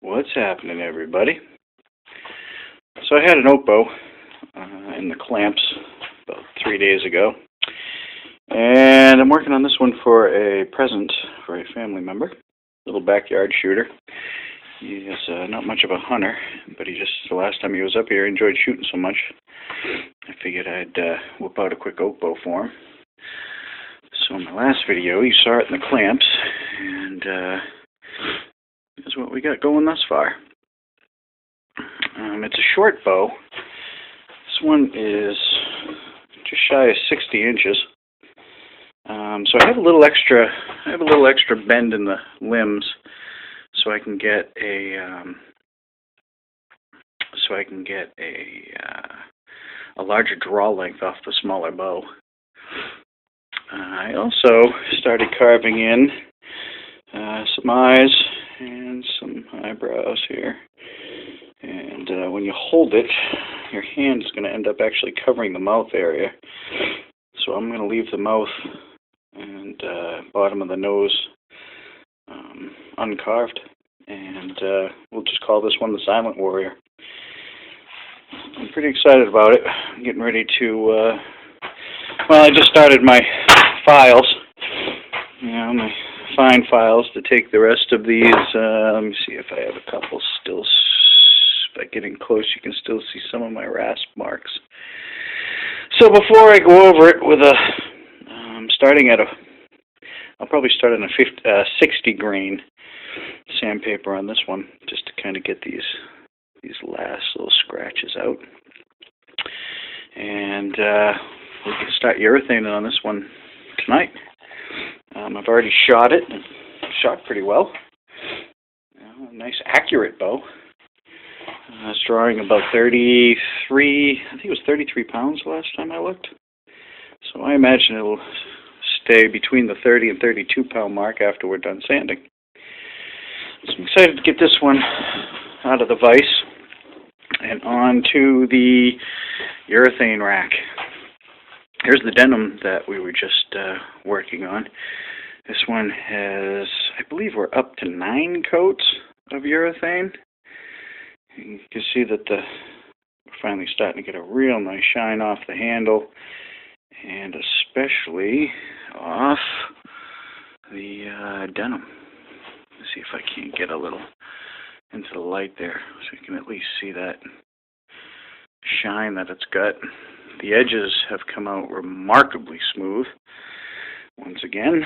What's happening, everybody? So I had an oak bow in the clamps about 3 days ago, and I'm working on this one for a present for a family member, little backyard shooter. He is not much of a hunter, but the last time he was up here, he enjoyed shooting so much, I figured I'd whip out a quick oak bow for him. So in my last video, you saw it in the clamps, and here's what we got going thus far. It's a short bow. This one is just shy of 60 inches. So I have a little extra bend in the limbs, so I can get a larger draw length off the smaller bow. I also started carving in some eyes and some eyebrows here. And when you hold it, your hand is going to end up actually covering the mouth area. So I'm going to leave the mouth and bottom of the nose uncarved. And we'll just call this one the Silent Warrior. I'm pretty excited about it. I'm getting ready to, I just started my files. My fine files to take the rest of these. Let me see if I have a couple still. By getting close, you can still see some of my rasp marks. So before I go over it with I'll probably start on a 60 grain sandpaper on this one, just to kind of get these last little scratches out. And we can start urethaning on this one tonight. I've already shot it, and shot pretty well. A nice accurate bow. I was drawing about 33, I think it was 33 pounds the last time I looked. So I imagine it'll stay between the 30 and 32 pound mark after we're done sanding. So I'm excited to get this one out of the vise and onto the urethane rack. Here's the denim that we were just working on. This one has, I believe we're up to 9 coats of urethane. You can see that we're finally starting to get a real nice shine off the handle, and especially off the denim. Let's see if I can't get a little into the light there, so you can at least see that shine that it's got. The edges have come out remarkably smooth once again,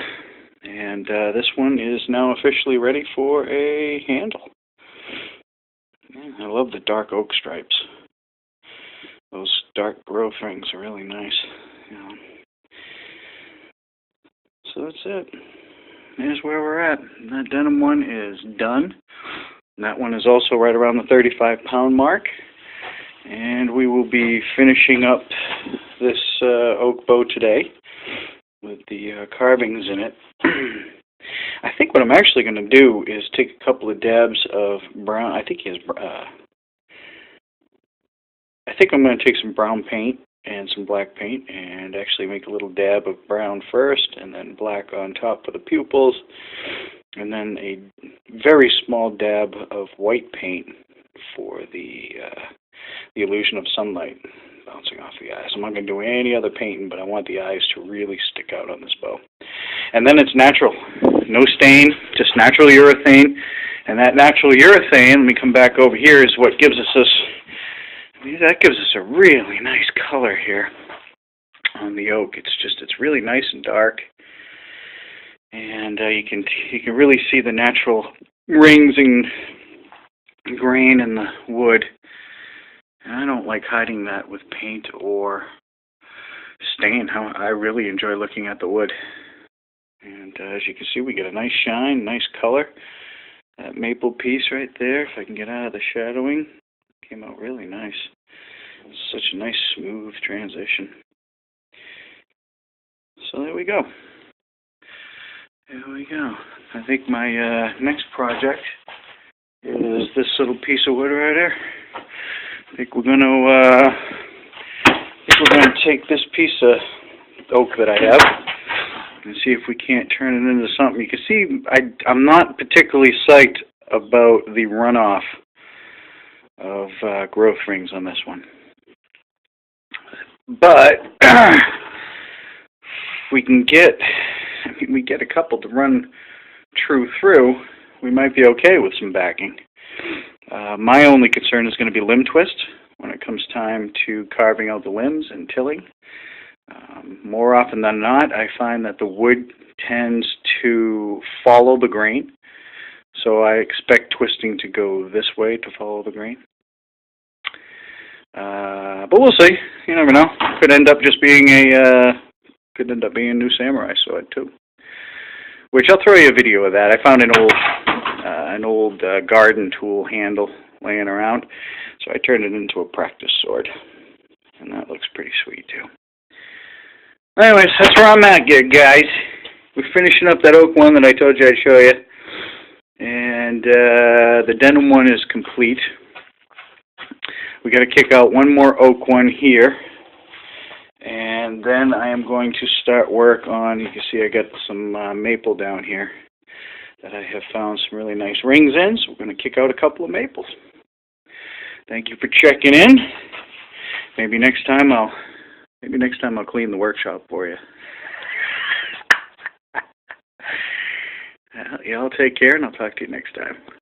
and this one is now officially ready for a handle. I love the dark oak stripes. Those dark growth rings are really nice. So that's it. Here's where we're at. That denim one is done. And that one is also right around the 35 pound mark. And we will be finishing up this oak bow today with the carvings in it. I think what I'm actually going to do is take a couple of dabs of brown. I think I'm going to take some brown paint and some black paint and actually make a little dab of brown first and then black on top for the pupils, and then a very small dab of white paint for the illusion of sunlight bouncing off the eyes. I'm not going to do any other painting, but I want the eyes to really stick out on this bow. And then it's natural. No stain, just natural urethane. And that natural urethane, let me come back over here, is what gives us that gives us a really nice color here on the oak. It's really nice and dark. And you can really see the natural rings and grain in the wood. And I don't like hiding that with paint or stain. I really enjoy looking at the wood. And as you can see, we get a nice shine, nice color. That maple piece right there, if I can get out of the shadowing, came out really nice. Such a nice, smooth transition. So there we go. There we go. I think my next project is this little piece of wood right here. I think we're going to take this piece of oak that I have and see if we can't turn it into something. You can see I'm not particularly psyched about the runoff of growth rings on this one. But if we can get, we get a couple to run true through, we might be okay with some backing. My only concern is going to be limb twist when it comes time to carving out the limbs and tilling. More often than not, I find that the wood tends to follow the grain, so I expect twisting to go this way to follow the grain. But we'll see. You never know. Could end up just being a new samurai sword too. Which I'll throw you a video of that. I found an old garden tool handle laying around, so I turned it into a practice sword, and that looks pretty sweet too. Anyways, that's where I'm at, guys. We're finishing up that oak one that I told you I'd show you, and the denim one is complete. We got to kick out one more oak one here, and then I am going to start work on. You can see I got some maple down here that I have found some really nice rings in, so we're going to kick out a couple of maples. Thank you for checking in. Maybe next time I'll clean the workshop for you. Y'all take care, and I'll talk to you next time.